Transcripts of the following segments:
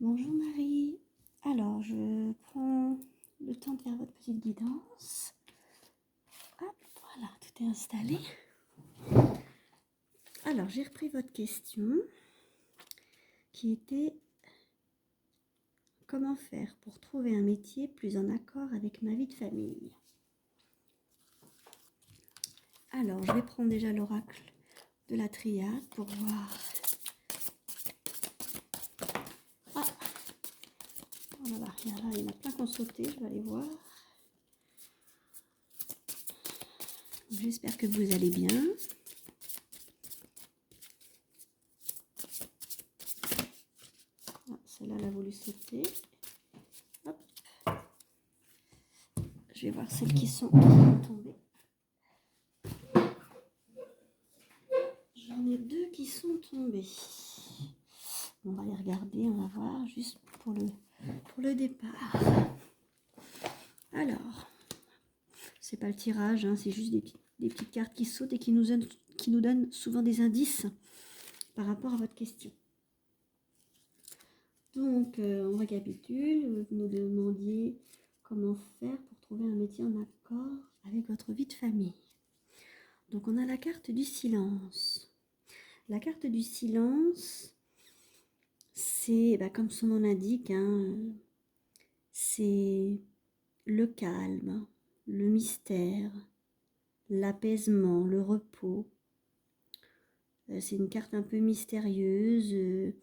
Bonjour Marie. Alors, je prends le temps de faire votre petite guidance. Hop, voilà, tout est installé. Alors, j'ai repris votre question qui était comment faire pour trouver un métier plus en accord avec ma vie de famille. Alors, je vais prendre déjà l'oracle de la triade pour voir. Ah, voilà, il y en a plein qui ont sauté, je vais aller voir. J'espère que vous allez bien. Ah, celle-là, elle a voulu sauter. Hop. Je vais voir celles qui sont tombées. J'en ai deux qui sont tombées. On va les regarder, on va voir juste pour le départ. Alors, c'est pas le tirage, hein, c'est juste des petites cartes qui sautent et qui nous donnent souvent des indices par rapport à votre question. Donc, on récapitule. Vous nous demandiez comment faire pour trouver un métier en accord avec votre vie de famille. Donc, on a la carte du silence. La carte du silence, c'est, comme son nom l'indique, hein, c'est le calme, le mystère, l'apaisement, le repos. C'est une carte un peu mystérieuse.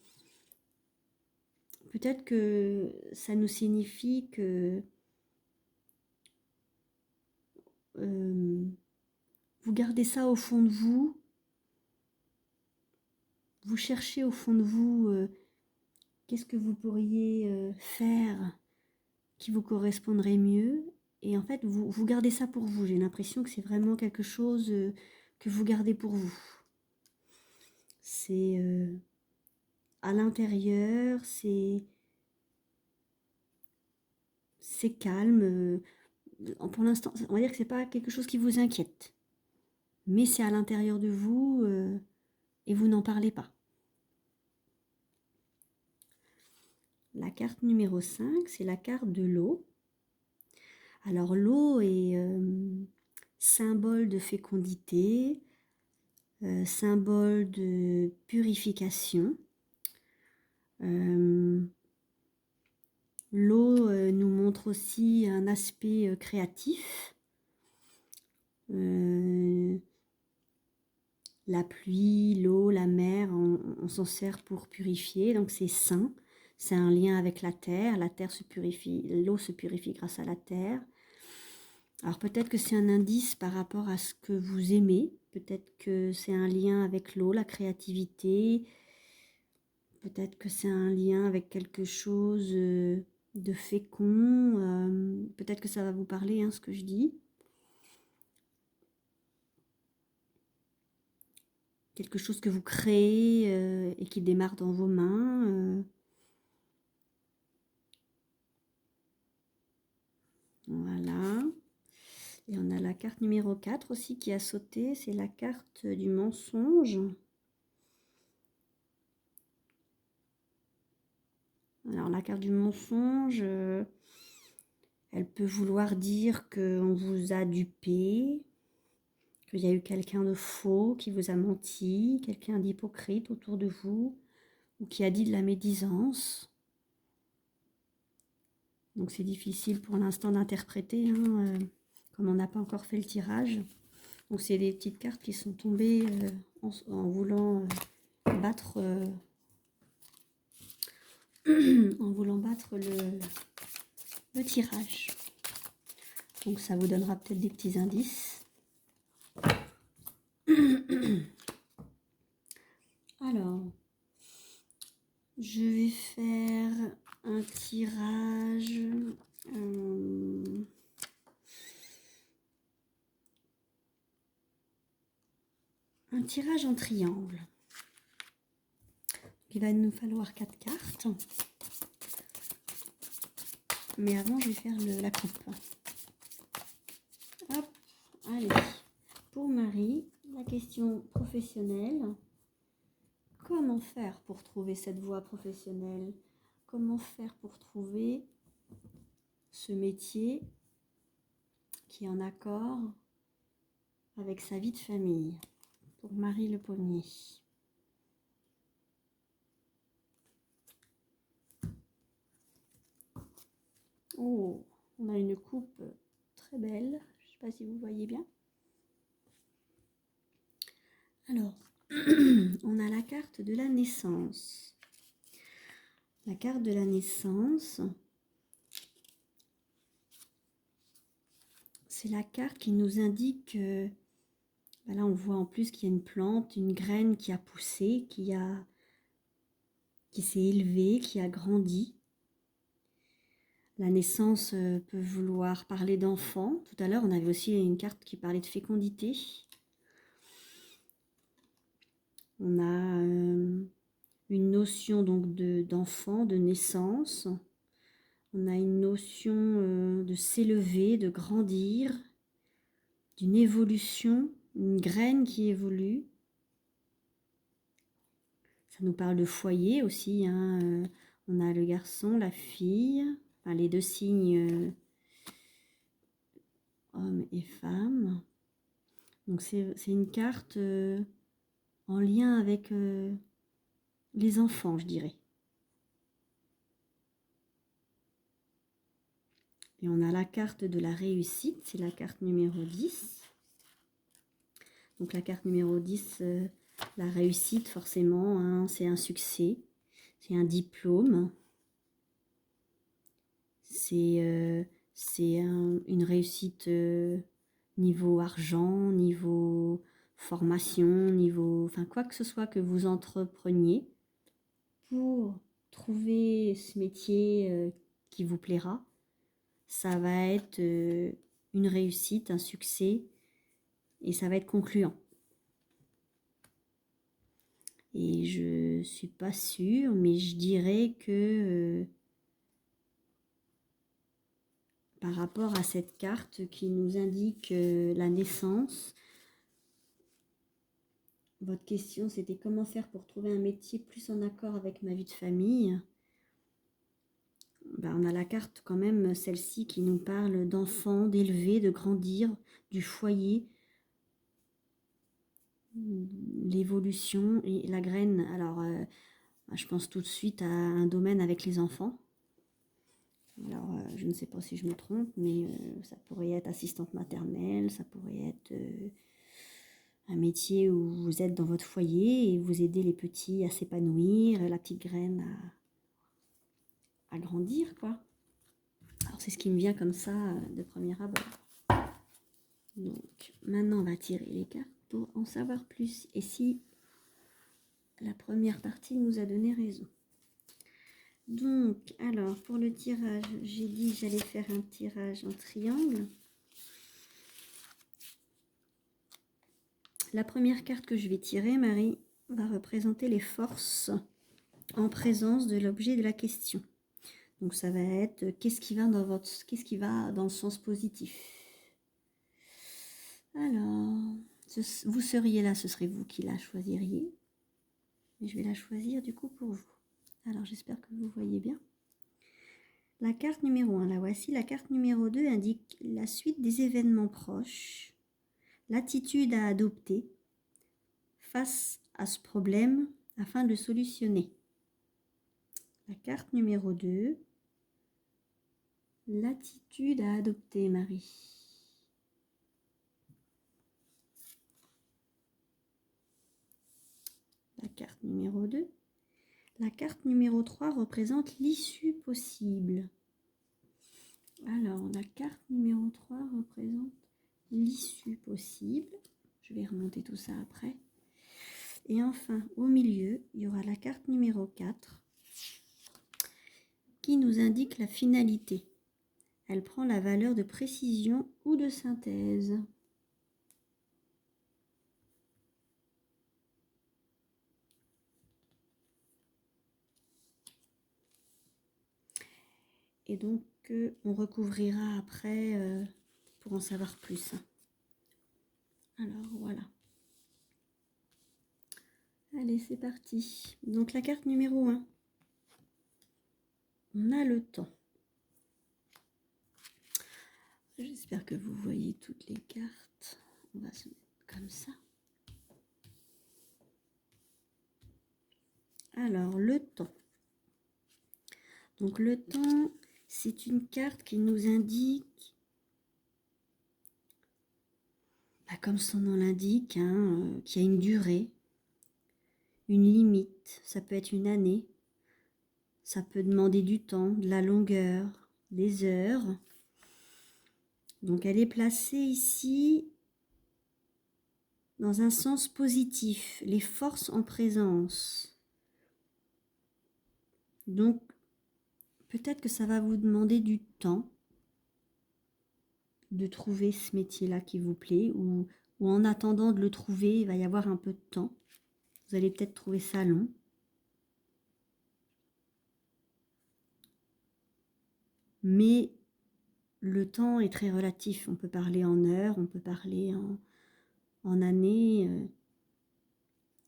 Peut-être que ça nous signifie que vous gardez ça au fond de vous. Vous cherchez au fond de vous qu'est-ce que vous pourriez faire qui vous correspondrait mieux. Et en fait, vous gardez ça pour vous. J'ai l'impression que c'est vraiment quelque chose que vous gardez pour vous. C'est à l'intérieur, c'est calme. Pour l'instant, on va dire que c'est pas quelque chose qui vous inquiète. Mais c'est à l'intérieur de vous et vous n'en parlez pas. La carte numéro 5, c'est la carte de l'eau. Alors l'eau est symbole de fécondité, symbole de purification. L'eau nous montre aussi un aspect créatif. La pluie, l'eau, la mer, on s'en sert pour purifier, donc c'est sain. C'est un lien avec la terre se purifie, l'eau se purifie grâce à la terre. Alors peut-être que c'est un indice par rapport à ce que vous aimez, peut-être que c'est un lien avec l'eau, la créativité, peut-être que c'est un lien avec quelque chose de fécond, peut-être que ça va vous parler, hein, ce que je dis. Quelque chose que vous créez et qui démarre dans vos mains. Voilà. Et on a la carte numéro 4 aussi qui a sauté, c'est la carte du mensonge. Alors la carte du mensonge, elle peut vouloir dire qu'on vous a dupé, qu'il y a eu quelqu'un de faux qui vous a menti, quelqu'un d'hypocrite autour de vous, ou qui a dit de la médisance. Donc c'est difficile pour l'instant d'interpréter, hein, comme on n'a pas encore fait le tirage. Donc c'est des petites cartes qui sont tombées en voulant battre, en voulant battre le tirage. Donc ça vous donnera peut-être des petits indices. Alors, je vais faire un tirage. Un tirage en triangle. Il va nous falloir 4 cartes. Mais avant, je vais faire la coupe. Hop, allez. Pour Marie, la question professionnelle. Comment faire pour trouver cette voie professionnelle? comment faire pour trouver ce métier qui est en accord avec sa vie de famille. Pour Marie Le Pommier. Oh, on a une coupe très belle. Je ne sais pas si vous voyez bien. Alors, on a la carte de la naissance. La carte de la naissance, c'est la carte qui nous indique, là on voit en plus qu'il y a une plante, une graine qui a poussé, qui s'est élevée, qui a grandi. La naissance peut vouloir parler d'enfant. Tout à l'heure, on avait aussi une carte qui parlait de fécondité. On a une notion donc d'enfant, de naissance. On a une notion de s'élever, de grandir, d'une évolution, une graine qui évolue. Ça nous parle de foyer aussi. Hein. On a le garçon, la fille, enfin, les deux signes homme et femme. Donc c'est une carte en lien avec les enfants, je dirais. Et on a la carte de la réussite, c'est la carte numéro 10. Donc la carte numéro 10, la réussite forcément, hein, c'est un succès, c'est un diplôme, c'est une réussite niveau argent, niveau formation, niveau, enfin quoi que ce soit que vous entrepreniez pour trouver ce métier qui vous plaira. Ça va être une réussite, un succès, et ça va être concluant. Et je suis pas sûre, mais je dirais que par rapport à cette carte qui nous indique la naissance, votre question c'était comment faire pour trouver un métier plus en accord avec ma vie de famille. Ben, on a la carte quand même, celle-ci qui nous parle d'enfants, d'élever, de grandir, du foyer, l'évolution et la graine. Alors, je pense tout de suite à un domaine avec les enfants. Alors, je ne sais pas si je me trompe, mais ça pourrait être assistante maternelle, ça pourrait être un métier où vous êtes dans votre foyer et vous aidez les petits à s'épanouir, la petite graine à grandir, quoi. Alors, c'est ce qui me vient comme ça de premier abord. Donc, maintenant, on va tirer les cartes pour en savoir plus. Et si la première partie nous a donné raison. Donc, alors, pour le tirage, j'ai dit que j'allais faire un tirage en triangle. La première carte que je vais tirer, Marie, va représenter les forces en présence de l'objet de la question. Donc, ça va être qu'est-ce qui va dans le sens positif. Alors, vous seriez là, ce serait vous qui la choisiriez. Mais je vais la choisir du coup pour vous. Alors, j'espère que vous voyez bien. La carte numéro 1, la voici. La carte numéro 2 indique la suite des événements proches, l'attitude à adopter face à ce problème afin de le solutionner. La carte numéro 2, l'attitude à adopter, Marie. La carte numéro 2. La carte numéro 3 représente l'issue possible. Alors, la carte numéro 3 représente l'issue possible. Je vais remonter tout ça après. Et enfin, au milieu, il y aura la carte numéro 4 qui nous indique la finalité. Elle prend la valeur de précision ou de synthèse. Et donc, on recouvrira après pour en savoir plus. Alors, voilà. Allez, c'est parti. Donc, la carte numéro 1. on a le temps. J'espère que vous voyez toutes les cartes. On va se mettre comme ça. Alors, le temps. Donc, le temps, c'est une carte qui nous indique, comme son nom l'indique, hein, qu'il y a une durée, une limite. Ça peut être une année. Ça peut demander du temps, de la longueur, des heures. Donc, elle est placée ici dans un sens positif, les forces en présence. Donc, peut-être que ça va vous demander du temps de trouver ce métier-là qui vous plaît, ou en attendant de le trouver, il va y avoir un peu de temps. Vous allez peut-être trouver ça long. Mais le temps est très relatif. On peut parler en heures, on peut parler en années.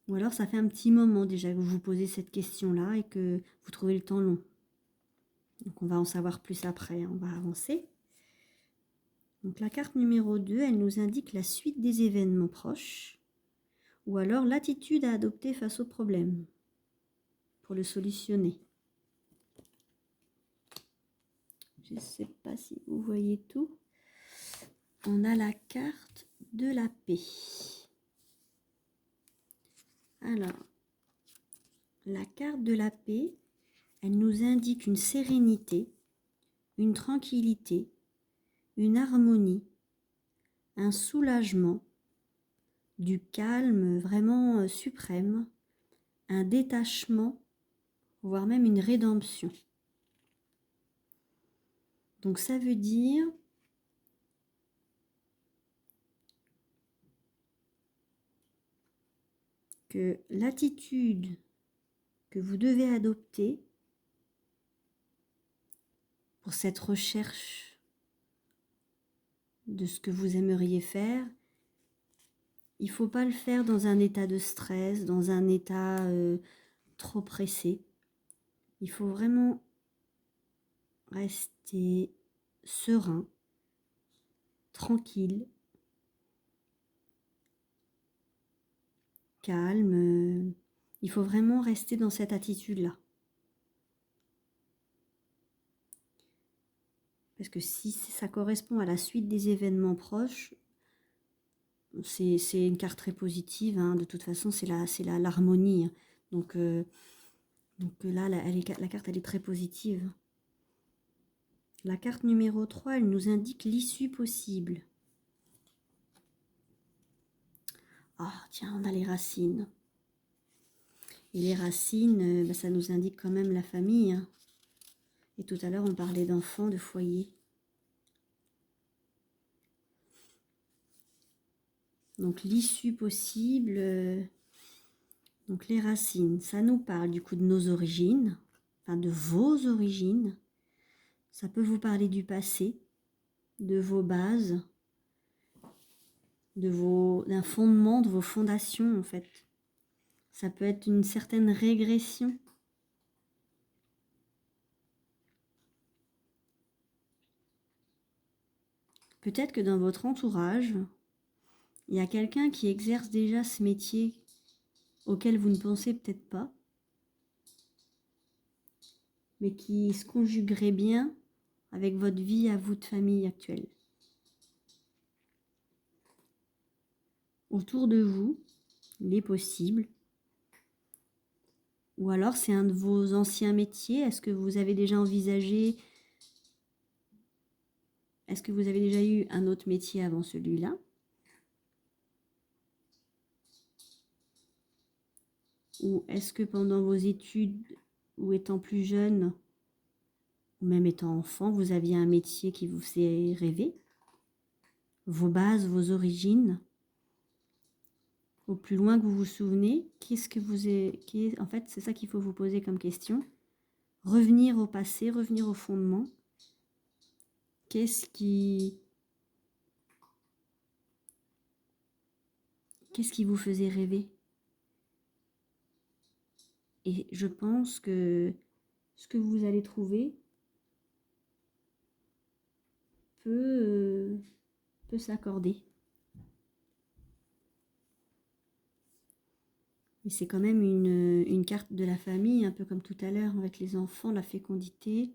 Ou alors ça fait un petit moment déjà que vous vous posez cette question-là et que vous trouvez le temps long. Donc on va en savoir plus après, on va avancer. Donc la carte numéro 2, elle nous indique la suite des événements proches ou alors l'attitude à adopter face au problème pour le solutionner. Je ne sais pas si vous voyez tout. On a la carte de la paix. Alors, la carte de la paix, elle nous indique une sérénité, une tranquillité, une harmonie, un soulagement, du calme vraiment suprême, un détachement, voire même une rédemption. Donc ça veut dire que l'attitude que vous devez adopter pour cette recherche de ce que vous aimeriez faire, il ne faut pas le faire dans un état de stress, dans un état trop pressé. Il faut vraiment rester serein, tranquille, calme. Il faut vraiment rester dans cette attitude-là. Parce que si ça correspond à la suite des événements proches, c'est une carte très positive, hein. De toute façon, c'est l'harmonie. Donc là, la carte, elle est très positive. La carte numéro 3, elle nous indique l'issue possible. Ah, tiens, on a les racines. Et les racines, ça nous indique quand même la famille, hein. Et tout à l'heure, on parlait d'enfants, de foyer. Donc l'issue possible, donc les racines, ça nous parle du coup de nos origines, enfin de vos origines. Ça peut vous parler du passé, de vos bases, d'un fondement, de vos fondations en fait. Ça peut être une certaine régression. Peut-être que dans votre entourage, il y a quelqu'un qui exerce déjà ce métier auquel vous ne pensez peut-être pas, mais qui se conjuguerait bien avec votre vie à vous de famille actuelle. Autour de vous, il est possible. Ou alors c'est un de vos anciens métiers. Est-ce que vous avez déjà envisagé, est-ce que vous avez déjà eu un autre métier avant celui-là? Ou est-ce que pendant vos études, ou étant plus jeune, ou même étant enfant, vous aviez un métier qui vous faisait rêver? Vos bases, vos origines, au plus loin que vous vous souvenez, en fait, c'est ça qu'il faut vous poser comme question. Revenir au passé, revenir au fondement. Qu'est-ce qui vous faisait rêver? Et je pense que ce que vous allez trouver peut s'accorder. Mais c'est quand même une carte de la famille, un peu comme tout à l'heure avec les enfants, la fécondité.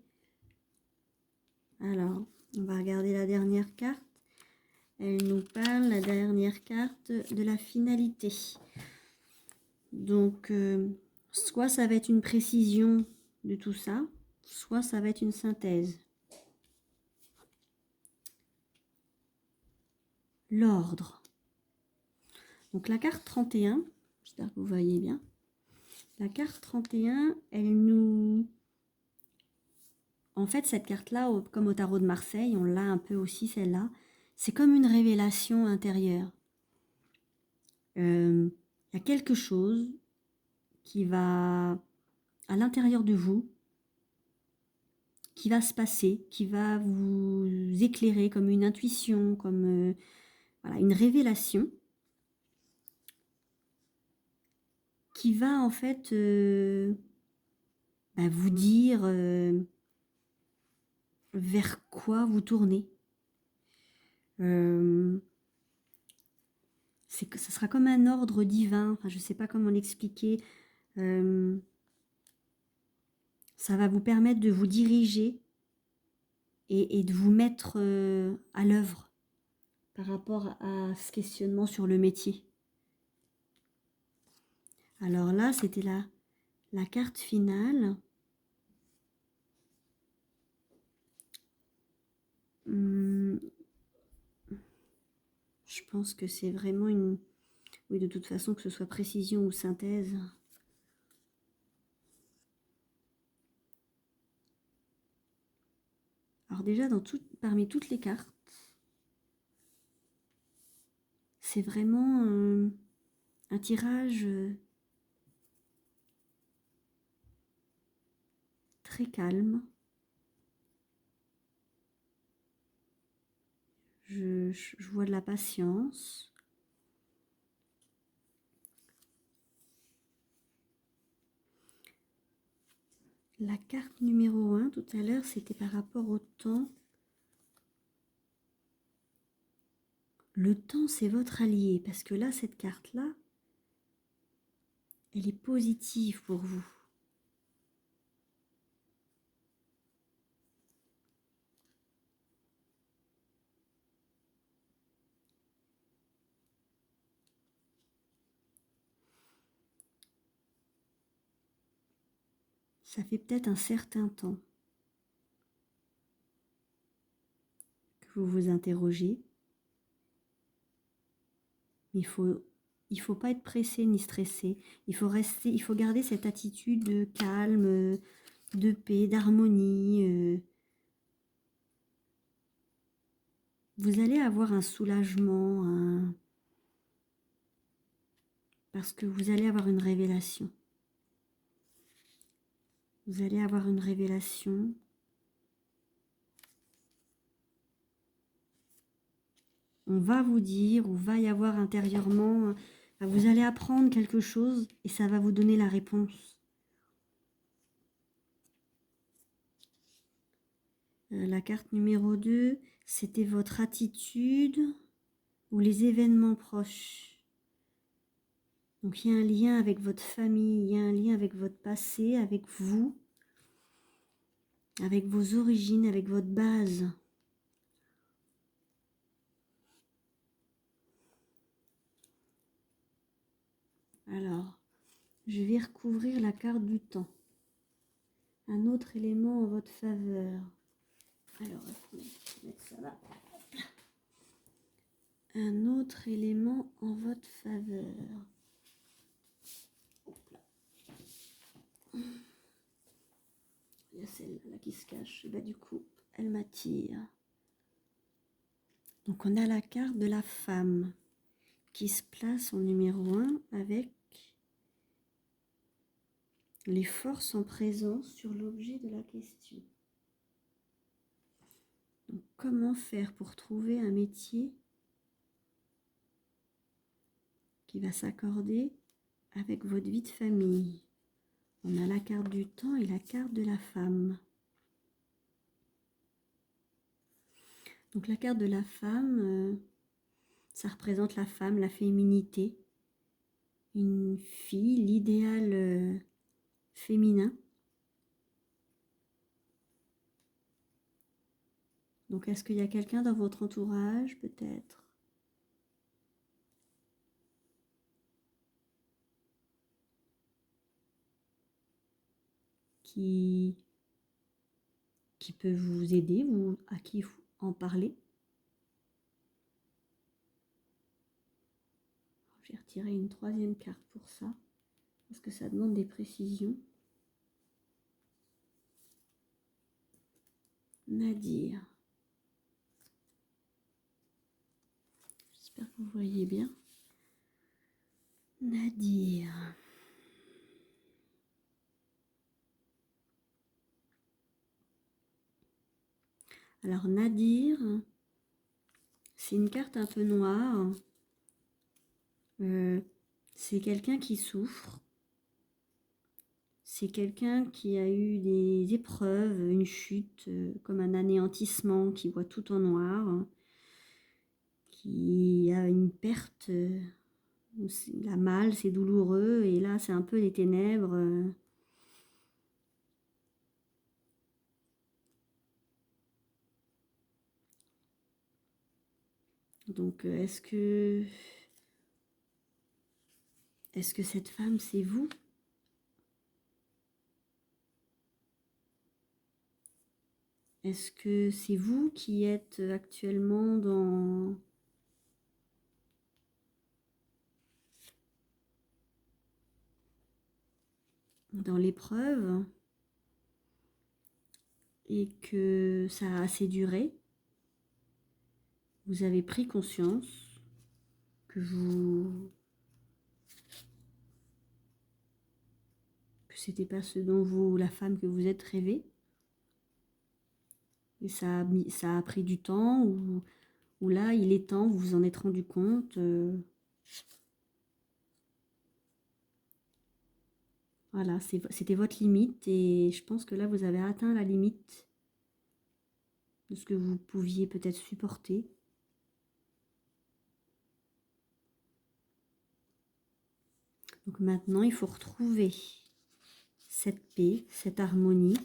Alors, on va regarder la dernière carte. Elle nous parle, la dernière carte, de la finalité. Donc, soit ça va être une précision de tout ça, soit ça va être une synthèse. L'ordre. Donc, la carte 31, j'espère que vous voyez bien. La carte 31, elle nous... En fait, cette carte-là, comme au tarot de Marseille, on l'a un peu aussi, celle-là. C'est comme une révélation intérieure. Il y a quelque chose qui va à l'intérieur de vous, qui va se passer, qui va vous éclairer comme une intuition, comme voilà, une révélation, qui va en fait vous dire vers quoi vous tournez. C'est que ça sera comme un ordre divin, enfin, je ne sais pas comment l'expliquer. Ça va vous permettre de vous diriger et de vous mettre à l'œuvre par rapport à ce questionnement sur le métier. Alors là, c'était la carte finale. Je pense que c'est vraiment une... Oui, de toute façon, que ce soit précision ou synthèse. Alors déjà, parmi toutes les cartes, c'est vraiment un tirage très calme. Je vois de la patience. La carte numéro 1, tout à l'heure, c'était par rapport au temps. Le temps, c'est votre allié, parce que là, cette carte-là, elle est positive pour vous. Ça fait peut-être un certain temps que vous vous interrogez. Il faut pas être pressé ni stressé. Il faut garder cette attitude de calme, de paix, d'harmonie. Vous allez avoir un soulagement, parce que vous allez avoir une révélation. Vous allez avoir une révélation. On va vous dire, ou va y avoir intérieurement, vous allez apprendre quelque chose et ça va vous donner la réponse. La carte numéro 2, c'était votre attitude ou les événements proches. Donc il y a un lien avec votre famille, il y a un lien avec votre passé, avec vous, avec vos origines, avec votre base. Alors, je vais recouvrir la carte du temps. Un autre élément en votre faveur. Alors, attendez, je vais mettre ça là. Un autre élément en votre faveur. Il y a celle-là qui se cache. Et du coup, elle m'attire. Donc, on a la carte de la femme qui se place en numéro 1 avec les forces en présence sur l'objet de la question. Donc, comment faire pour trouver un métier qui va s'accorder avec votre vie de famille? On a la carte du temps et la carte de la femme. Donc la carte de la femme, ça représente la femme, la féminité. Une fille, l'idéal féminin. Donc est-ce qu'il y a quelqu'un dans votre entourage peut-être qui peut vous aider ou à qui en parler? Je vais retirer une troisième carte pour ça, parce que ça demande des précisions. Nadir. J'espère que vous voyez bien. Nadir. Alors Nadir, c'est une carte un peu noire. C'est quelqu'un qui souffre. C'est quelqu'un qui a eu des épreuves, une chute, comme un anéantissement, qui voit tout en noir, qui a une perte, la malle, c'est douloureux, et là c'est un peu les ténèbres. Donc est-ce que cette femme c'est vous? Est-ce que c'est vous qui êtes actuellement dans l'épreuve et que ça a assez duré? Vous avez pris conscience que c'était pas ce dont la femme que vous êtes rêvée, et ça a pris du temps, ou là il est temps, vous vous en êtes rendu compte. Voilà, c'était votre limite, et je pense que là vous avez atteint la limite de ce que vous pouviez peut-être supporter. Donc maintenant il faut retrouver cette paix, cette harmonie,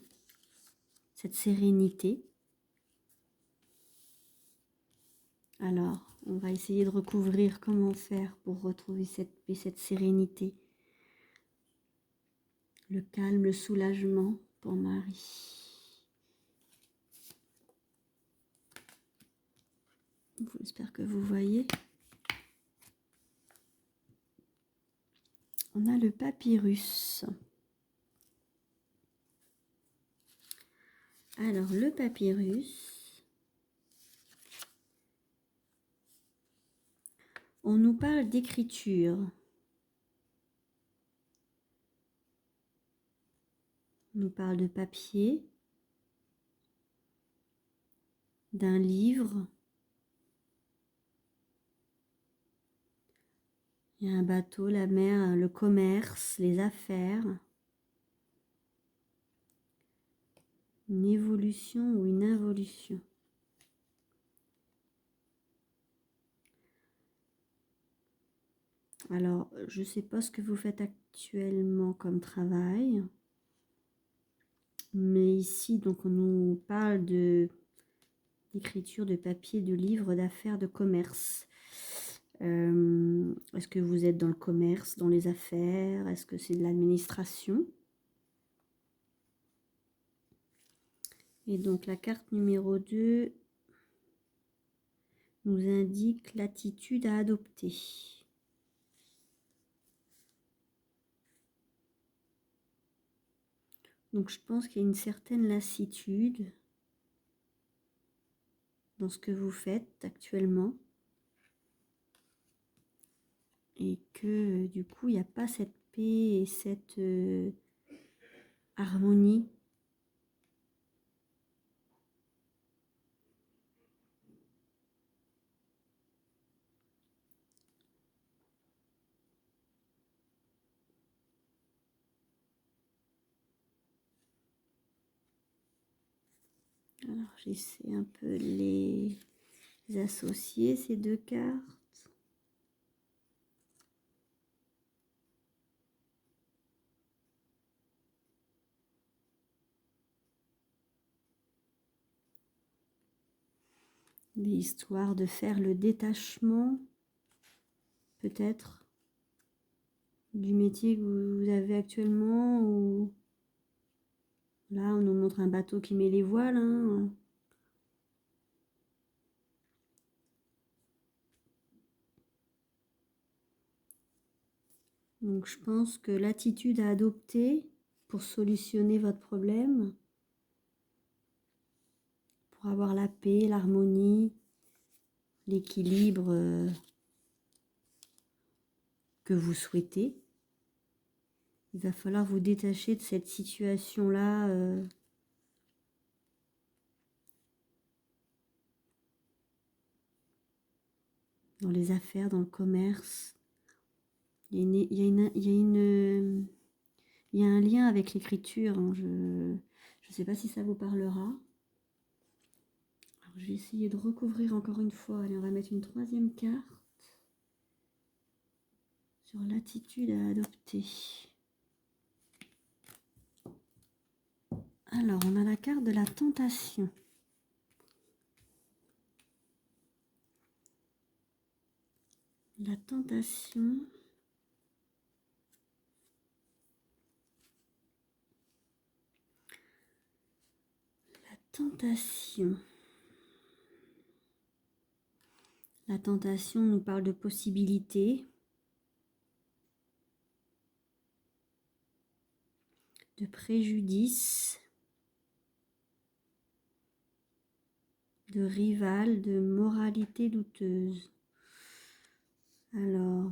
cette sérénité. Alors, on va essayer de recouvrir comment faire pour retrouver cette paix, cette sérénité. Le calme, le soulagement pour Marie. J'espère que vous voyez. On a le papyrus. Alors, le papyrus, on nous parle d'écriture. On nous parle de papier, d'un livre. Il y a un bateau, la mer, le commerce, les affaires. Une évolution ou une involution. Alors, je ne sais pas ce que vous faites actuellement comme travail. Mais ici, donc, on nous parle d'écriture, de papier, de livres, d'affaires, de commerce. Est-ce que vous êtes dans le commerce, dans les affaires? Est-ce que c'est de l'administration? Et donc, la carte numéro 2 nous indique l'attitude à adopter. Donc, je pense qu'il y a une certaine lassitude dans ce que vous faites actuellement. Et que du coup, il n'y a pas cette paix et cette harmonie. Alors j'essaie un peu de les associer, ces deux cartes. Histoire de faire le détachement, peut-être, du métier que vous avez actuellement. Ou là, on nous montre un bateau qui met les voiles. Hein. Donc je pense que l'attitude à adopter pour solutionner votre problème, pour avoir la paix, l'harmonie, l'équilibre que vous souhaitez, il va falloir vous détacher de cette situation-là dans les affaires, dans le commerce. Il y a un lien avec l'écriture. Hein. Je ne sais pas si ça vous parlera. Alors, je vais essayer de recouvrir encore une fois. Allez, on va mettre une troisième carte sur l'attitude à adopter. Alors, on a la carte de la tentation. La tentation. La tentation. La tentation nous parle de possibilités, de préjudice, de rival, de moralité douteuse. Alors,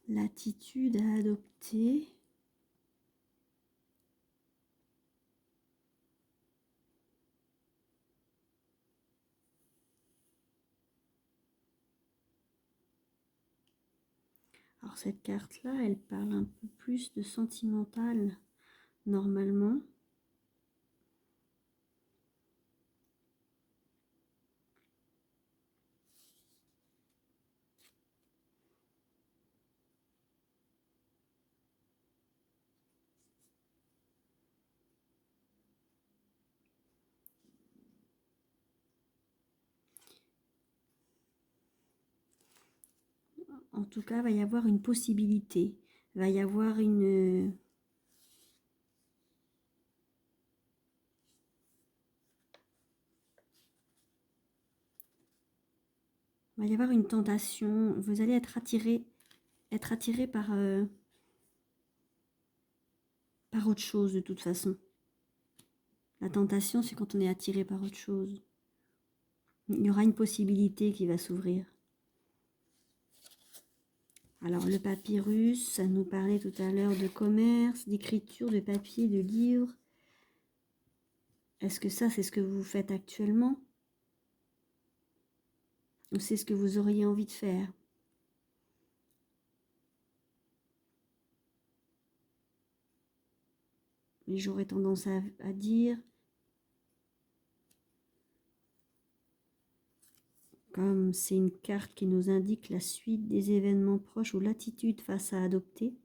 l'attitude à adopter. Alors cette carte-là, elle parle un peu plus de sentimental, normalement. En tout cas, il va y avoir une possibilité. Il va y avoir une... Il va y avoir une tentation. Vous allez être attiré par autre chose de toute façon. La tentation, c'est quand on est attiré par autre chose. Il y aura une possibilité qui va s'ouvrir. Alors le papyrus, ça nous parlait tout à l'heure de commerce, d'écriture, de papier, de livre. Est-ce que ça, c'est ce que vous faites actuellement? Ou c'est ce que vous auriez envie de faire? Mais j'aurais tendance à dire, comme c'est une carte qui nous indique la suite des événements proches ou l'attitude face à adopter,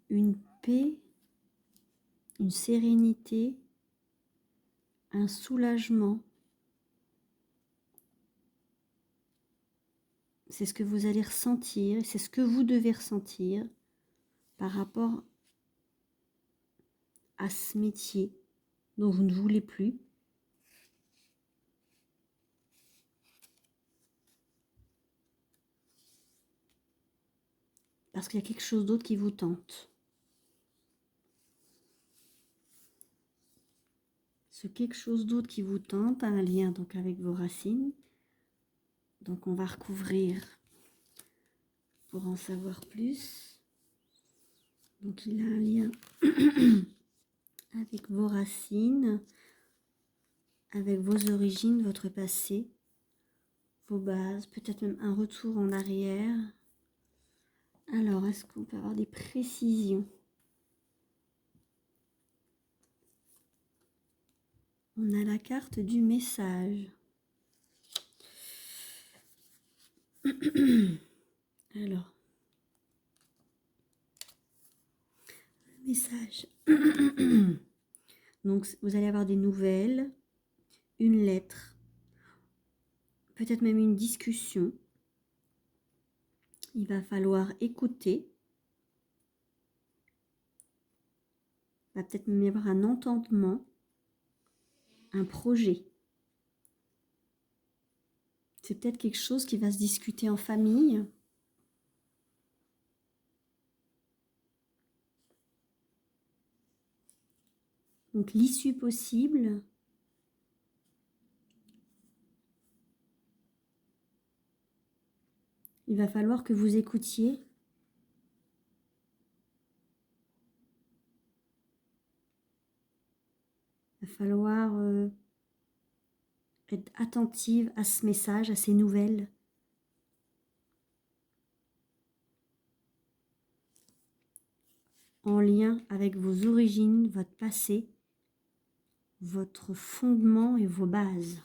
une paix, une sérénité, un soulagement. C'est ce que vous allez ressentir, c'est ce que vous devez ressentir par rapport à ce métier. dont vous ne voulez plus. Parce qu'il y a quelque chose d'autre qui vous tente. Ce quelque chose d'autre qui vous tente a un lien donc avec vos racines. Donc on va recouvrir pour en savoir plus. Donc il a un lien avec vos racines, avec vos origines, votre passé, vos bases, peut-être même un retour en arrière. Alors, est-ce qu'on peut avoir des précisions? On a la carte du message. Alors, le message. Donc, vous allez avoir des nouvelles, une lettre, peut-être même une discussion. Il va falloir écouter. Il va peut-être même y avoir un entendement, un projet. C'est peut-être quelque chose qui va se discuter en famille. Donc l'issue possible, il va falloir que vous écoutiez. Il va falloir être attentive à ce message, à ces nouvelles. En lien avec vos origines, votre passé, votre fondement et vos bases.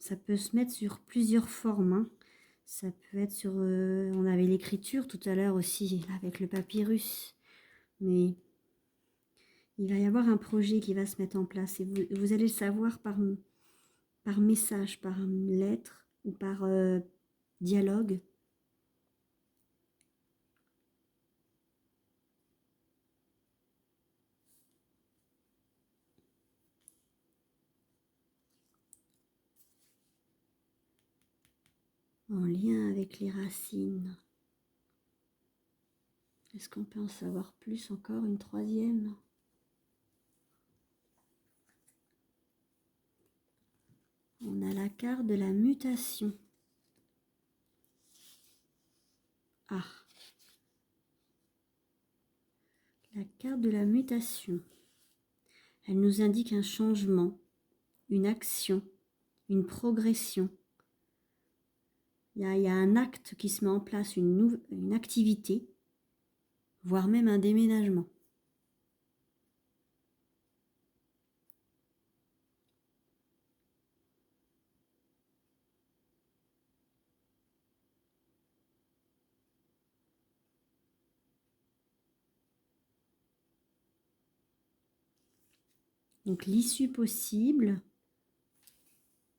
Ça peut se mettre sur plusieurs formes. Hein. Ça peut être sur... on avait l'écriture tout à l'heure aussi, avec le papyrus. Mais il va y avoir un projet qui va se mettre en place. Et vous allez le savoir par message, par lettre ou par dialogue. En lien avec les racines. Est-ce qu'on peut en savoir plus encore? Une troisième? On a la carte de la mutation. Ah, la carte de la mutation. Elle nous indique un changement, une action, une progression. Il y a un acte qui se met en place, une activité, voire même un déménagement. Donc l'issue possible.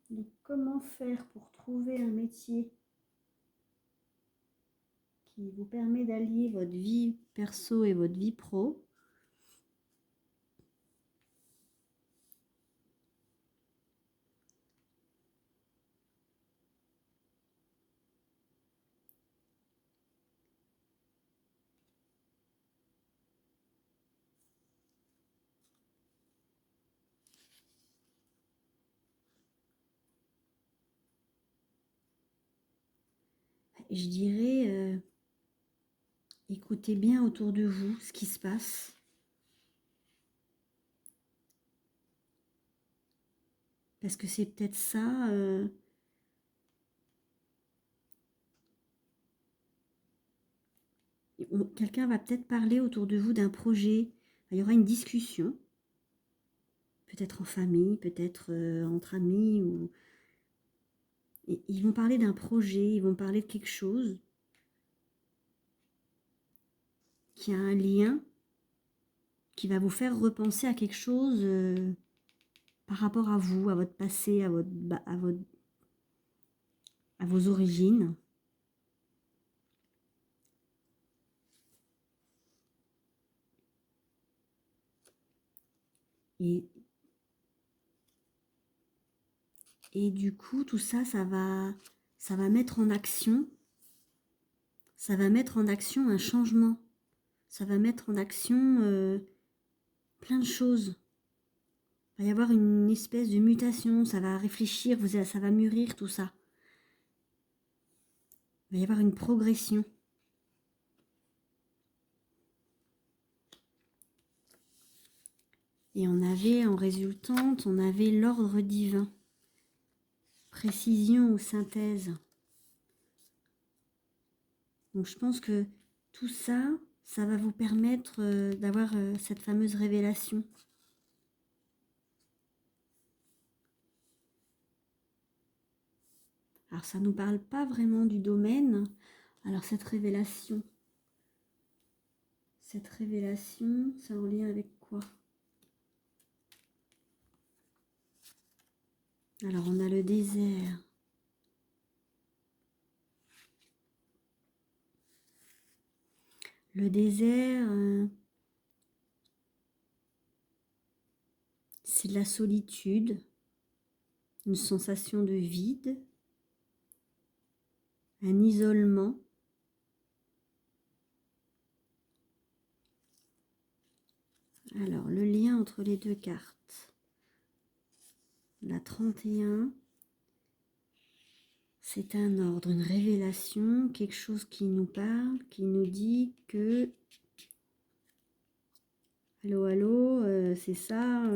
Donc comment faire pour trouver un métier qui vous permet d'allier votre vie perso et votre vie pro? Je dirais, écoutez bien autour de vous ce qui se passe. Parce que c'est peut-être ça. Quelqu'un va peut-être parler autour de vous d'un projet. Il y aura une discussion. Peut-être en famille, peut-être entre amis. Et ils vont parler d'un projet, ils vont parler de quelque chose qui a un lien, qui va vous faire repenser à quelque chose par rapport à vous, à votre passé, à vos origines. Et du coup, tout ça, ça va mettre en action, un changement. Ça va mettre en action plein de choses. Il va y avoir une espèce de mutation, ça va réfléchir, ça va mûrir tout ça. Il va y avoir une progression. Et on avait en résultante, on avait l'ordre divin. Précision ou synthèse. Donc je pense que tout ça, ça va vous permettre d'avoir cette fameuse révélation. Alors ça ne nous parle pas vraiment du domaine. Alors cette révélation, c'est en lien avec quoi? Alors on a le désert. Le désert, c'est de la solitude, une sensation de vide, un isolement. Alors, le lien entre les deux cartes. La 31, c'est un ordre, une révélation, quelque chose qui nous parle, qui nous dit que allô, allô, c'est ça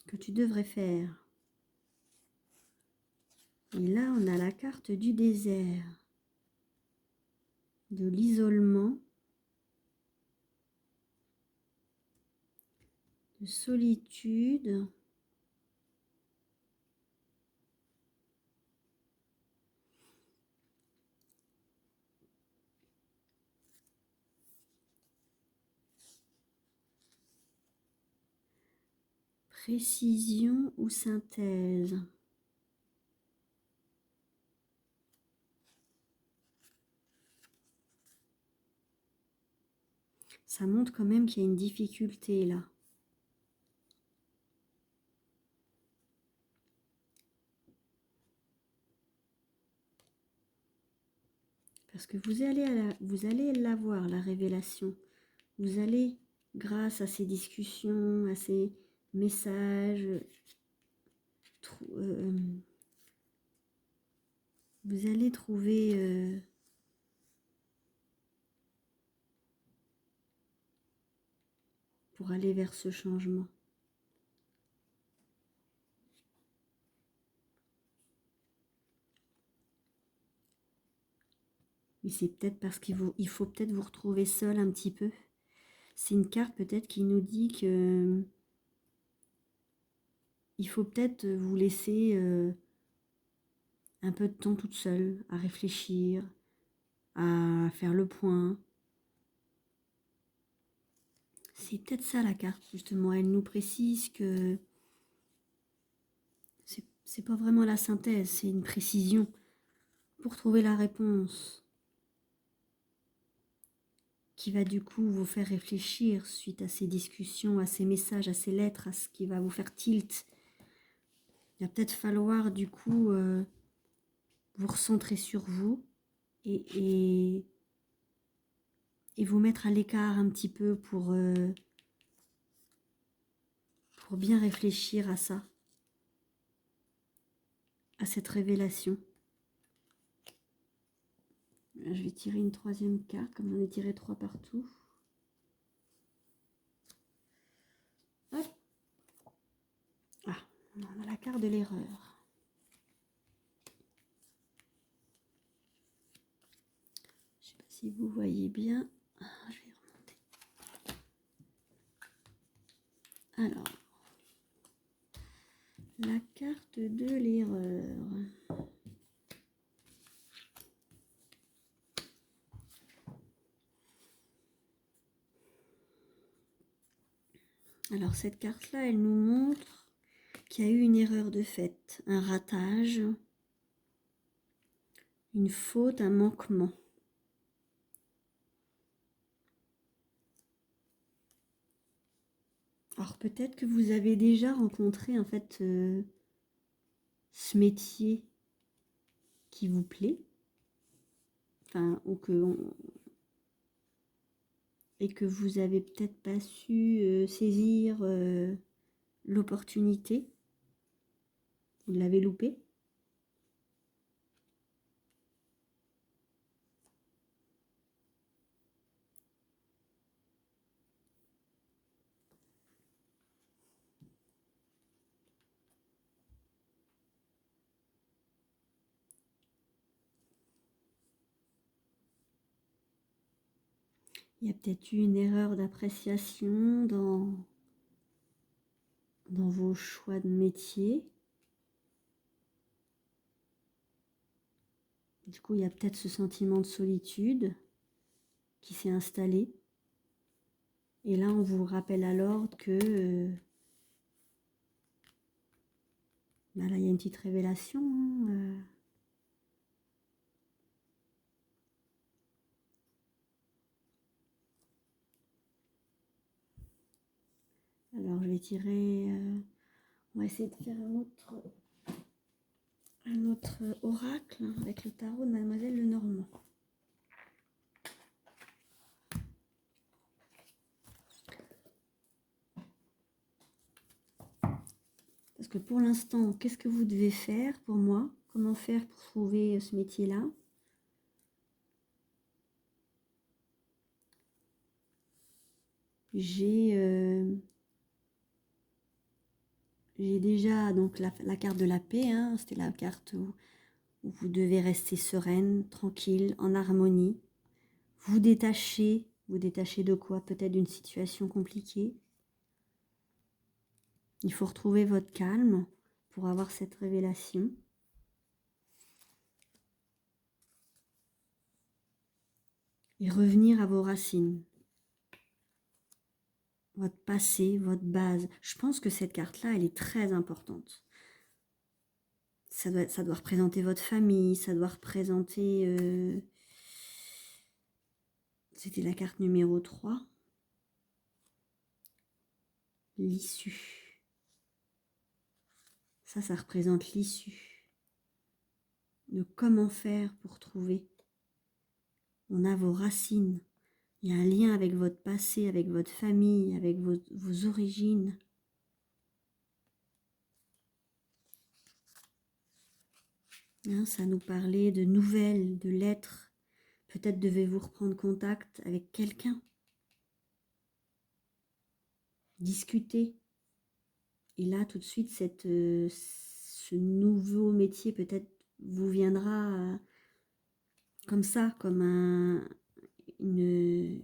que tu devrais faire. Et là, on a la carte du désert, de l'isolement, de solitude. Précision ou synthèse. Ça montre quand même qu'il y a une difficulté là. Parce que vous allez l'avoir, la révélation. Vous allez, grâce à ces discussions, à ces messages, vous allez trouver pour aller vers ce changement. Mais c'est peut-être parce qu'il faut peut-être vous retrouver seul un petit peu. C'est une carte peut-être qui nous dit que il faut peut-être vous laisser un peu de temps toute seule à réfléchir, à faire le point. C'est peut-être ça la carte, justement. Elle nous précise que c'est pas vraiment la synthèse, c'est une précision pour trouver la réponse qui va du coup vous faire réfléchir suite à ces discussions, à ces messages, à ces lettres, à ce qui va vous faire tilt. Il va peut-être falloir du coup vous recentrer sur vous et vous mettre à l'écart un petit peu pour bien réfléchir à ça, à cette révélation. Je vais tirer une troisième carte, comme j'en ai tiré 3 partout. Hop. Ah, on a la carte de l'erreur. Je ne sais pas si vous voyez bien. Je vais remonter. Alors, la carte de l'erreur. Alors cette carte-là, elle nous montre qu'il y a eu une erreur de fait, un ratage, une faute, un manquement. Alors peut-être que vous avez déjà rencontré en fait ce métier qui vous plaît, enfin, et que vous avez peut-être pas su saisir l'opportunité, vous l'avez loupé. Il y a peut-être eu une erreur d'appréciation dans vos choix de métier. Du coup, il y a peut-être ce sentiment de solitude qui s'est installé. Et là, on vous rappelle alors que bah là, il y a une petite révélation. Hein, Alors, je vais tirer. On va essayer de faire un autre oracle avec le tarot de Mademoiselle Lenormand. Parce que pour l'instant, qu'est-ce que vous devez faire pour moi? Comment faire pour trouver ce métier-là? J'ai déjà donc la carte de la paix, hein, c'était la carte où vous devez rester sereine, tranquille, en harmonie. Vous détachez de quoi? Peut-être d'une situation compliquée. Il faut retrouver votre calme pour avoir cette révélation. Et revenir à vos racines. Votre passé, votre base. Je pense que cette carte-là, elle est très importante. Ça doit représenter votre famille, ça doit représenter... C'était la carte numéro 3. L'issue. Ça représente l'issue. De comment faire pour trouver. On a vos racines. Il y a un lien avec votre passé, avec votre famille, avec vos origines. Hein, ça nous parlait de nouvelles, de lettres. Peut-être devez-vous reprendre contact avec quelqu'un. Discuter. Et là, tout de suite, ce nouveau métier peut-être vous viendra comme ça, comme une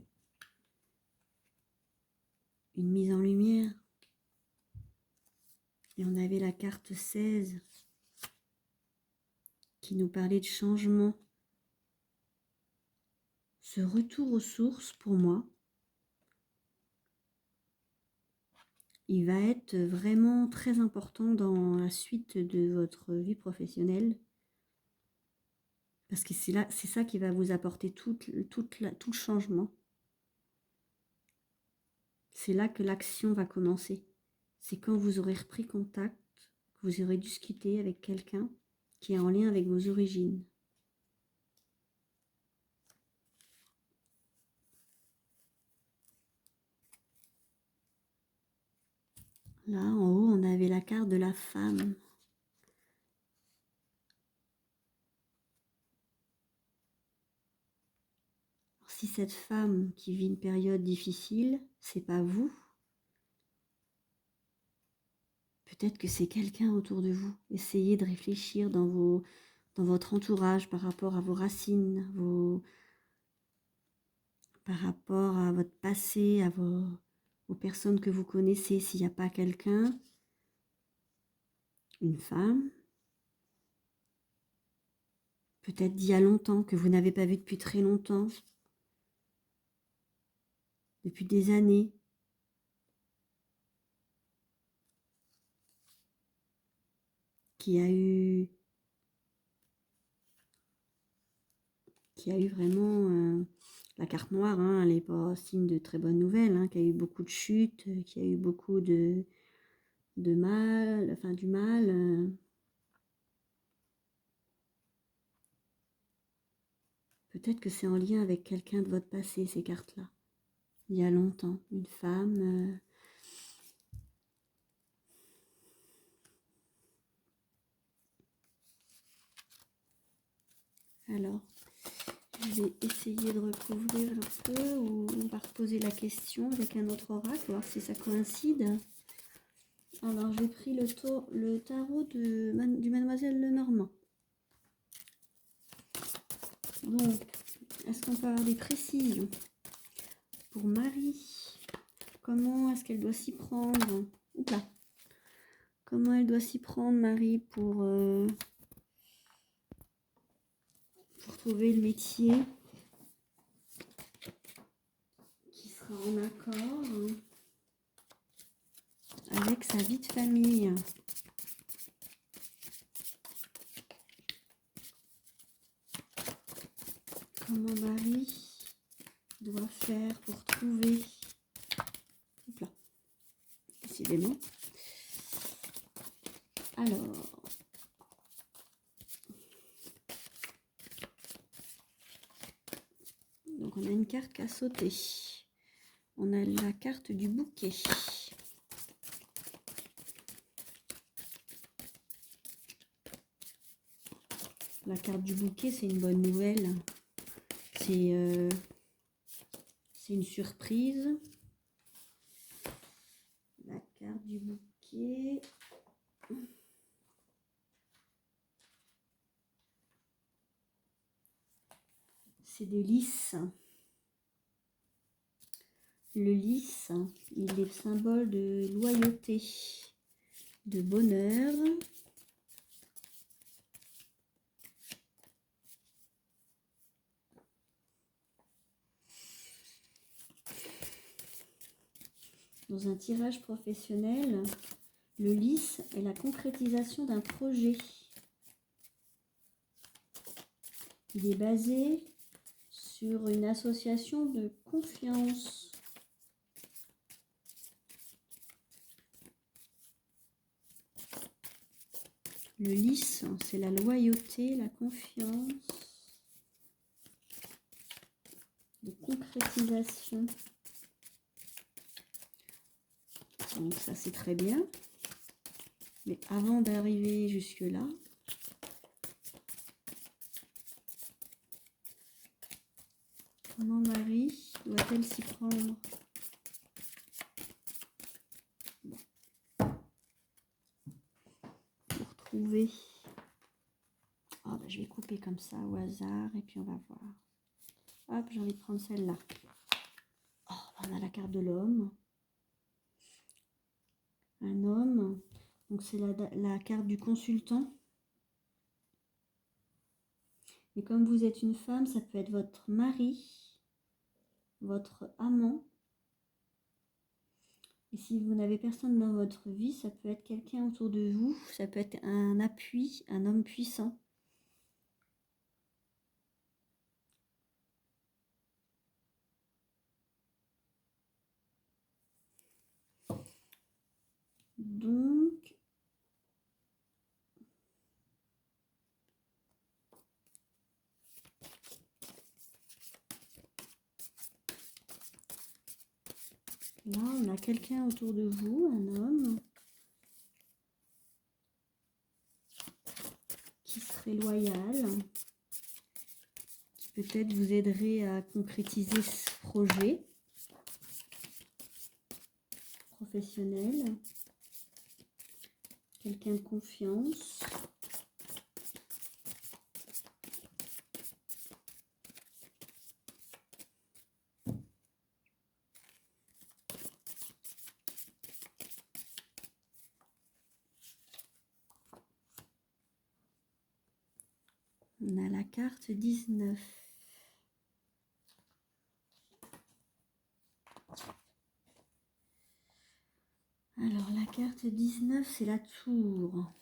mise en lumière. Et on avait la carte 16 qui nous parlait de changement. Ce retour aux sources, pour moi, il va être vraiment très important dans la suite de votre vie professionnelle. Parce que c'est ça qui va vous apporter tout le changement. C'est là que l'action va commencer. C'est quand vous aurez repris contact, que vous aurez discuté avec quelqu'un qui est en lien avec vos origines. Là, en haut, on avait la carte de la femme. Alors, si cette femme qui vit une période difficile, c'est pas vous, peut-être que c'est quelqu'un autour de vous. Essayez de réfléchir dans votre entourage par rapport à vos racines, par rapport à votre passé, à aux personnes que vous connaissez. S'il n'y a pas quelqu'un, une femme, peut-être d'il y a longtemps, que vous n'avez pas vu depuis très longtemps, depuis des années, qui a eu vraiment La carte noire, hein, elle n'est pas signe de très bonnes nouvelles, hein, qu'il y a eu beaucoup de chutes, qu'il y a eu beaucoup de mal, enfin du mal. Peut-être que c'est en lien avec quelqu'un de votre passé, ces cartes-là. Il y a longtemps, une femme. Alors, je vais essayer de recouvrir un peu, ou on va reposer la question avec un autre oracle, voir si ça coïncide. Alors, j'ai pris le tarot du Mademoiselle Lenormand. Donc, est-ce qu'on peut avoir des précisions pour Marie? Comment est-ce qu'elle doit s'y prendre? Oups. Comment elle doit s'y prendre, Marie, pour trouver le métier qui sera en accord avec sa vie de famille? Comment Marie doit faire pour trouver... Hop là. Décidément. Alors... Donc on a une carte qui a sauté. On a la carte du bouquet. La carte du bouquet, c'est une bonne nouvelle. C'est une surprise. La carte du bouquet. C'est des lys. Le lys, il est symbole de loyauté, de bonheur. Dans un tirage professionnel, le lys est la concrétisation d'un projet. Il est basé sur une association de confiance. Le lys, c'est la loyauté, la confiance, de concrétisation. Donc ça, c'est très bien. Mais avant d'arriver jusque-là, comment Marie doit-elle s'y prendre? Pour trouver... Oh, ben, je vais couper comme ça au hasard et puis on va voir. Hop, j'ai envie de prendre celle-là. Oh, on a la carte de l'homme. Un homme. Donc c'est la carte du consultant. Et comme vous êtes une femme, ça peut être votre mari, votre amant. Et si vous n'avez personne dans votre vie, ça peut être quelqu'un autour de vous. Ça peut être un appui, un homme puissant. Donc, là, on a quelqu'un autour de vous, un homme, qui serait loyal, qui peut-être vous aiderait à concrétiser ce projet professionnel. Quelqu'un de confiance. On a la carte 19. Alors, la carte 19, c'est la tour.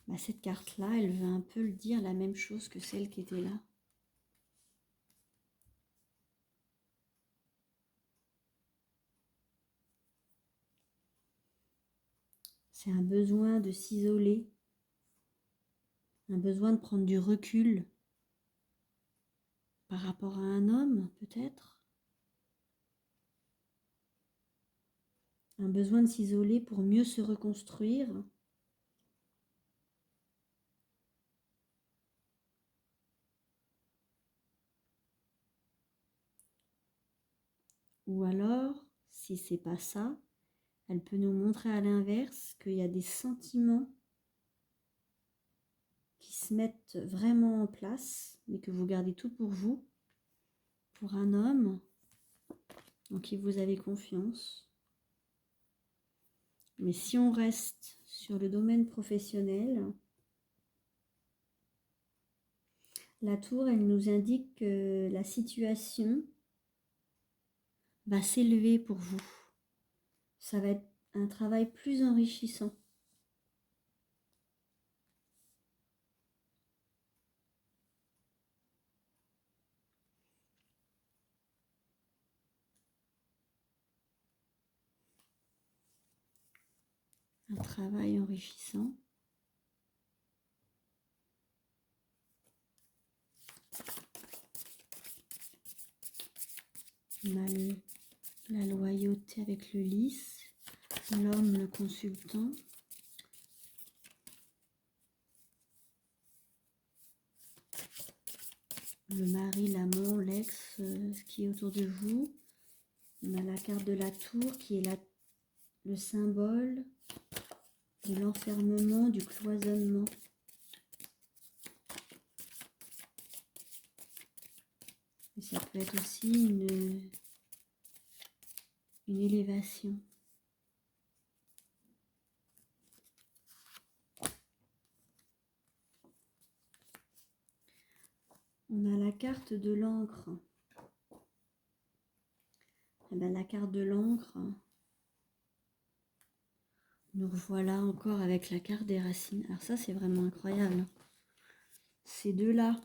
Bah, cette carte-là, elle veut un peu le dire la même chose que celle qui était là. C'est un besoin de s'isoler, un besoin de prendre du recul par rapport à un homme, peut-être. Un besoin de s'isoler pour mieux se reconstruire. Ou alors, si c'est pas ça, elle peut nous montrer à l'inverse qu'il y a des sentiments qui se mettent vraiment en place, mais que vous gardez tout pour vous, pour un homme en qui vous avez confiance. Mais si on reste sur le domaine professionnel, la tour, elle nous indique que la situation va s'élever pour vous. Ça va être un travail plus enrichissant. Un travail enrichissant. On a la loyauté avec le lys, l'homme, le consultant. Le mari, l'amant, l'ex, ce qui est autour de vous. On a la carte de la tour qui est le symbole de l'enfermement, du cloisonnement. Et ça peut être aussi une élévation. On a la carte de l'encre. Eh bien, la carte de l'encre, nous revoilà encore avec la carte des racines. Alors ça, c'est vraiment incroyable. Ces deux-là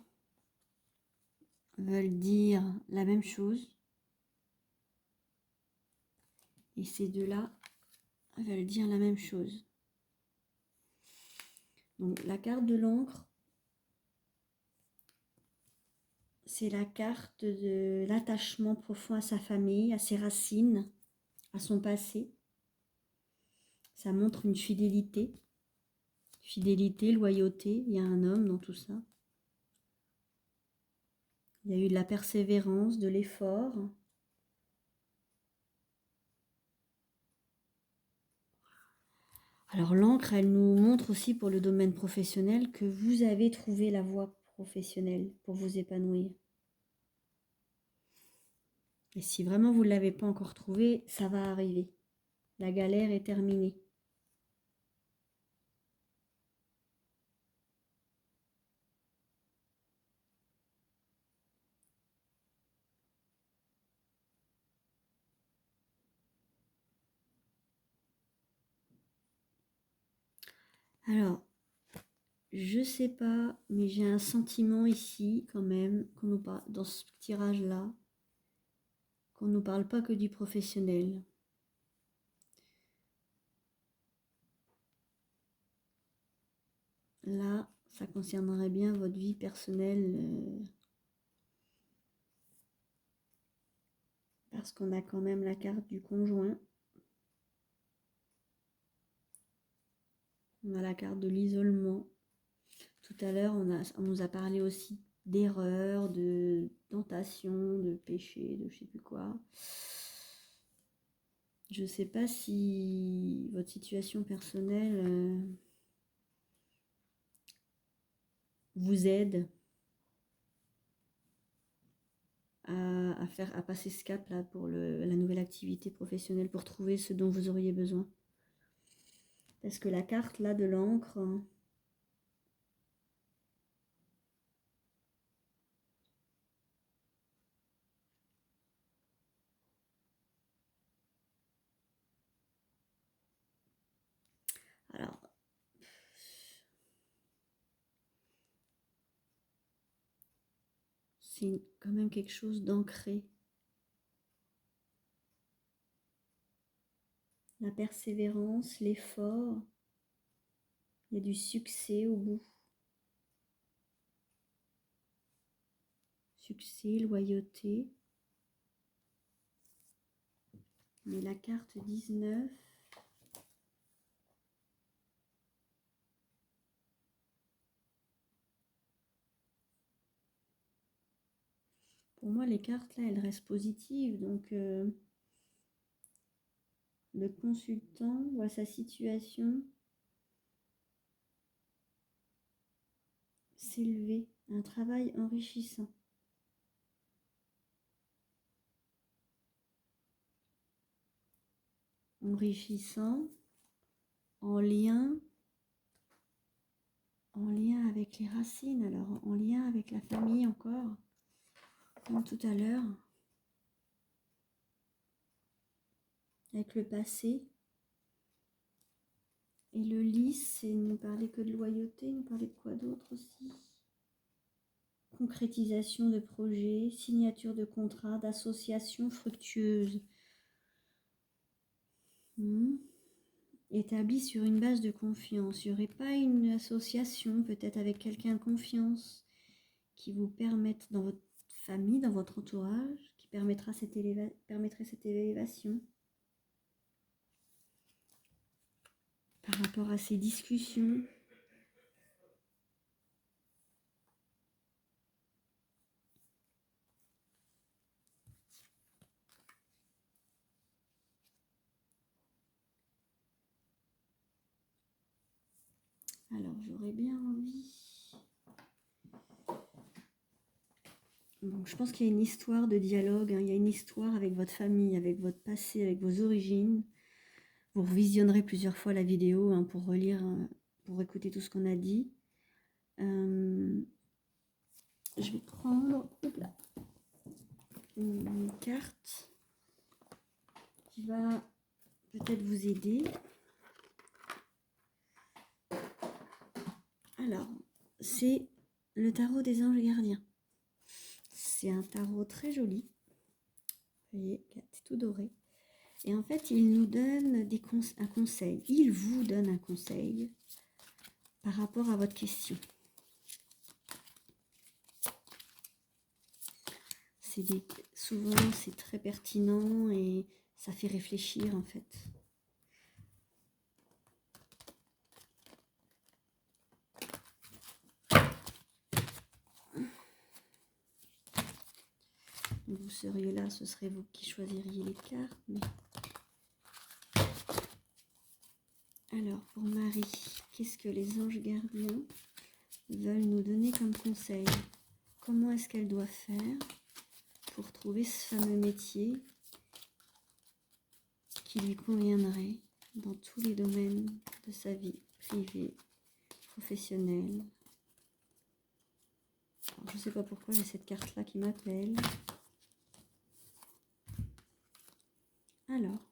veulent dire la même chose. Et ces deux-là veulent dire la même chose. Donc la carte de l'encre, c'est la carte de l'attachement profond à sa famille, à ses racines, à son passé. Ça montre une fidélité. Fidélité, loyauté, il y a un homme dans tout ça. Il y a eu de la persévérance, de l'effort. Alors l'encre, elle nous montre aussi pour le domaine professionnel que vous avez trouvé la voie professionnelle pour vous épanouir. Et si vraiment vous ne l'avez pas encore trouvé, ça va arriver. La galère est terminée. Alors, je sais pas, mais j'ai un sentiment ici quand même, qu'on nous parle, dans ce tirage-là, qu'on ne nous parle pas que du professionnel. Là, ça concernerait bien votre vie personnelle, parce qu'on a quand même la carte du conjoint. On a la carte de l'isolement. Tout à l'heure, on nous a parlé aussi d'erreurs, de tentation, de péché, de je sais plus quoi. Je ne sais pas si votre situation personnelle vous aide à passer ce cap là pour la nouvelle activité professionnelle, pour trouver ce dont vous auriez besoin. Parce que la carte là de l'encre, alors C'est quand même quelque chose d'ancré. La persévérance, l'effort, il y a du succès au bout. Succès, loyauté. Mais la carte 19, pour moi les cartes là elles restent positives, donc le consultant voit sa situation s'élever, un travail enrichissant. Enrichissant, en lien avec les racines, alors en lien avec la famille encore, comme tout à l'heure, avec le passé. Et le lys, c'est ne parler que de loyauté, nous parler de quoi d'autre aussi? Concrétisation de projets, signature de contrats, d'associations fructueuses. Établie sur une base de confiance. Il n'y aurait pas une association, peut-être avec quelqu'un de confiance, qui vous permette dans votre famille, dans votre entourage, qui permettrait cette élévation par rapport à ces discussions. Alors, j'aurais bien envie... Bon, je pense qu'il y a une histoire de dialogue, hein. Il y a une histoire avec votre famille, avec votre passé, avec vos origines. Vous revisionnerez plusieurs fois la vidéo hein, pour relire, pour écouter tout ce qu'on a dit. Je vais prendre une carte qui va peut-être vous aider. Alors, c'est le tarot des anges gardiens. C'est un tarot très joli. Vous voyez, c'est tout doré. Et en fait, il nous donne un conseil. Il vous donne un conseil par rapport à votre question. Souvent, c'est très pertinent et ça fait réfléchir en fait. Vous seriez là, ce serait vous qui choisiriez les cartes. Mais... Alors, pour Marie, qu'est-ce que les anges gardiens veulent nous donner comme conseil? Comment est-ce qu'elle doit faire pour trouver ce fameux métier qui lui conviendrait dans tous les domaines de sa vie privée, professionnelle? Alors, je ne sais pas pourquoi j'ai cette carte-là qui m'appelle. Alors,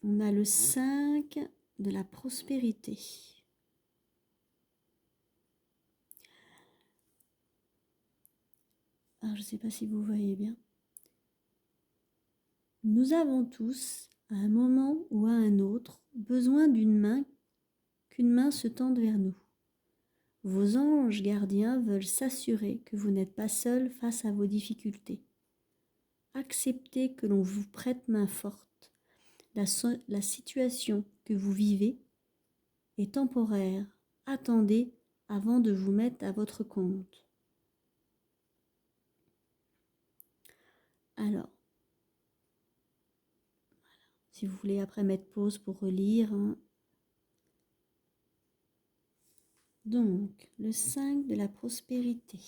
on a le 5 de la prospérité. Alors, je ne sais pas si vous voyez bien. Nous avons tous, à un moment ou à un autre, besoin d'une main, qu'une main se tende vers nous. Vos anges gardiens veulent s'assurer que vous n'êtes pas seul face à vos difficultés. Acceptez que l'on vous prête main forte. La situation que vous vivez est temporaire. Attendez avant de vous mettre à votre compte. Alors, si vous voulez après mettre pause pour relire. Hein. Donc, le 5 de la prospérité.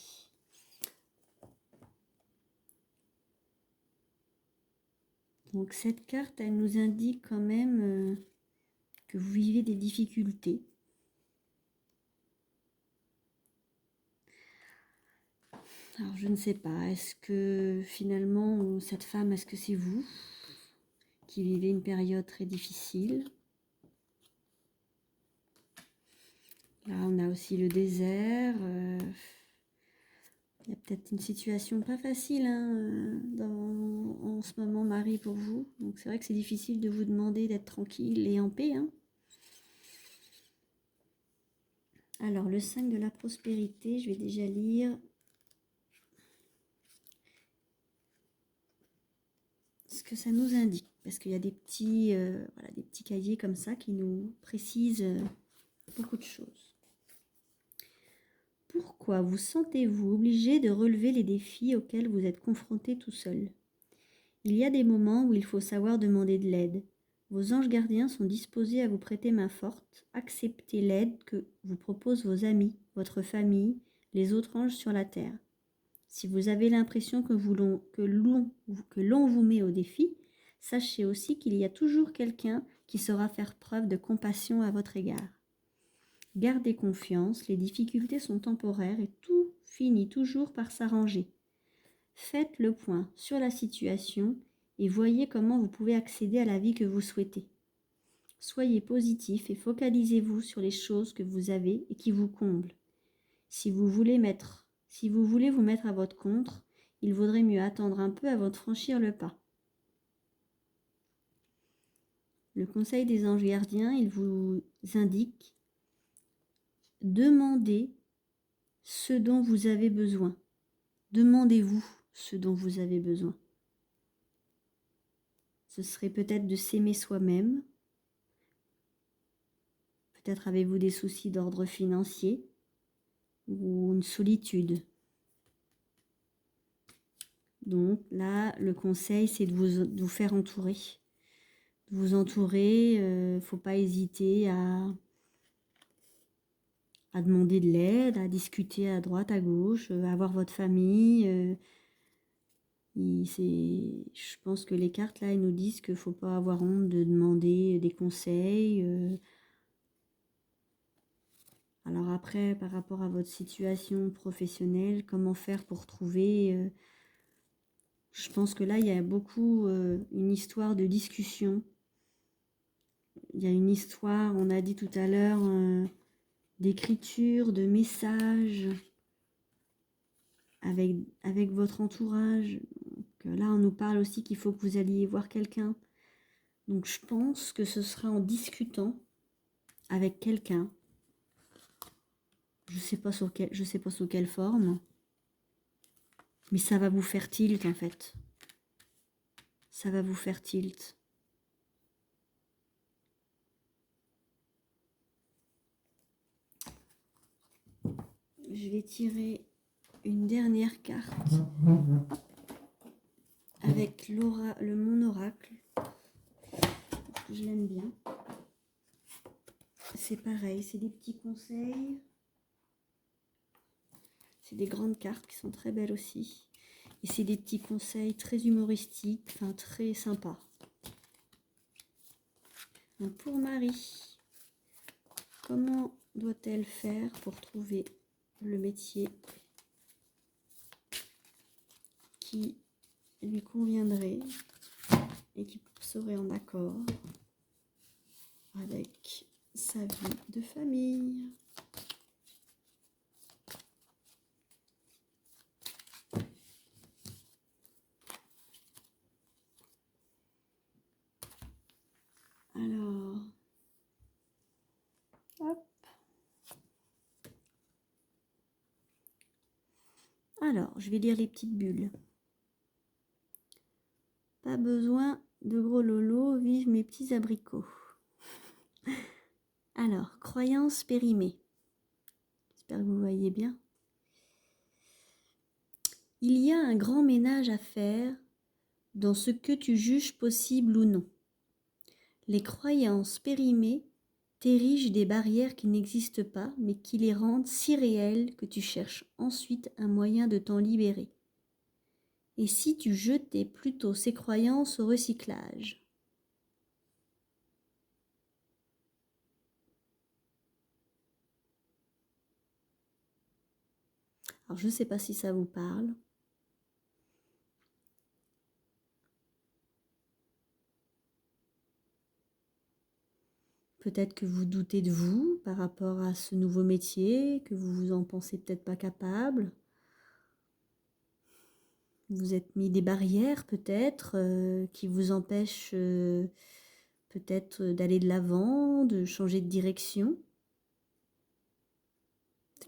Donc, cette carte, elle nous indique quand même que vous vivez des difficultés. Alors, je ne sais pas, est-ce que finalement, cette femme, est-ce que c'est vous qui vivez une période très difficile? Là, on a aussi le désert. Il y a peut-être une situation pas facile hein, en ce moment, Marie, pour vous. Donc c'est vrai que c'est difficile de vous demander d'être tranquille et en paix. Hein. Alors, le 5 de la prospérité, je vais déjà lire ce que ça nous indique. Parce qu'il y a des petits, voilà, des petits cahiers comme ça qui nous précisent beaucoup de choses. Pourquoi vous sentez-vous obligé de relever les défis auxquels vous êtes confronté tout seul? Il y a des moments où il faut savoir demander de l'aide. Vos anges gardiens sont disposés à vous prêter main forte. Acceptez l'aide que vous proposent vos amis, votre famille, les autres anges sur la terre. Si vous avez l'impression que l'on vous met au défi, sachez aussi qu'il y a toujours quelqu'un qui saura faire preuve de compassion à votre égard. Gardez confiance, les difficultés sont temporaires et tout finit toujours par s'arranger. Faites le point sur la situation et voyez comment vous pouvez accéder à la vie que vous souhaitez. Soyez positif et focalisez-vous sur les choses que vous avez et qui vous comblent. Si vous voulez vous mettre à votre compte, il vaudrait mieux attendre un peu avant de franchir le pas. Le conseil des anges gardiens, il vous indique demandez ce dont vous avez besoin. Demandez-vous ce dont vous avez besoin. Ce serait peut-être de s'aimer soi-même. Peut-être avez-vous des soucis d'ordre financier ou une solitude. Donc là, le conseil, c'est de vous faire entourer. De vous entourer, faut pas hésiter à demander de l'aide, à discuter à droite, à gauche, à avoir votre famille. Je pense que les cartes, là, elles nous disent qu'il ne faut pas avoir honte de demander des conseils. Alors après, par rapport à votre situation professionnelle, comment faire pour trouver... je pense que là, il y a beaucoup une histoire de discussion. Il y a une histoire, on a dit tout à l'heure, d'écriture, de messages avec votre entourage. Donc, là, on nous parle aussi qu'il faut que vous alliez voir quelqu'un. Donc je pense que ce sera en discutant avec quelqu'un. Je sais pas sous quelle forme. Mais ça va vous faire tilt en fait. Ça va vous faire tilt. Je vais tirer une dernière carte avec mon oracle. Je l'aime bien. C'est pareil, c'est des petits conseils. C'est des grandes cartes qui sont très belles aussi. Et c'est des petits conseils très humoristiques, enfin très sympas. Donc pour Marie, comment doit-elle faire pour trouver le métier qui lui conviendrait et qui serait en accord avec sa vie de famille? Alors, hop. Alors, je vais lire les petites bulles. Pas besoin de gros lolos, vive mes petits abricots. Alors, croyance périmée. J'espère que vous voyez bien. Il y a un grand ménage à faire dans ce que tu juges possible ou non. Les croyances périmées t'érigent des barrières qui n'existent pas, mais qui les rendent si réelles que tu cherches ensuite un moyen de t'en libérer. Et si tu jetais plutôt ces croyances au recyclage? Alors, je ne sais pas si ça vous parle. Peut-être que vous doutez de vous par rapport à ce nouveau métier, que vous vous en pensez peut-être pas capable. Vous êtes mis des barrières peut-être qui vous empêchent peut-être d'aller de l'avant, de changer de direction.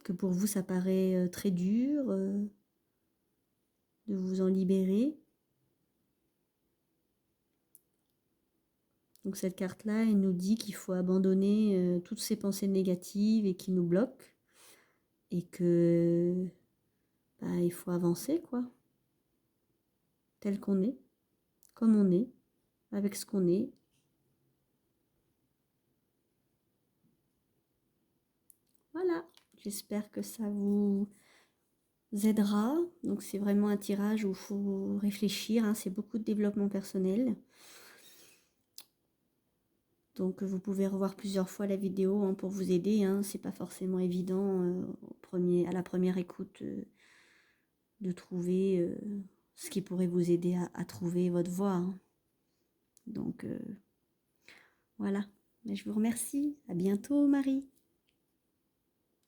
Que pour vous ça paraît très dur de vous en libérer. Donc cette carte-là, elle nous dit qu'il faut abandonner toutes ces pensées négatives et qui nous bloquent. Et que bah, il faut avancer, quoi. Tel qu'on est, comme on est, avec ce qu'on est. Voilà, j'espère que ça vous aidera. Donc c'est vraiment un tirage où il faut réfléchir, hein. C'est beaucoup de développement personnel. Donc vous pouvez revoir plusieurs fois la vidéo hein, pour vous aider. Hein. C'est pas forcément évident à la première écoute de trouver ce qui pourrait vous aider à trouver votre voie. Hein. Donc voilà. Je vous remercie. À bientôt, Marie.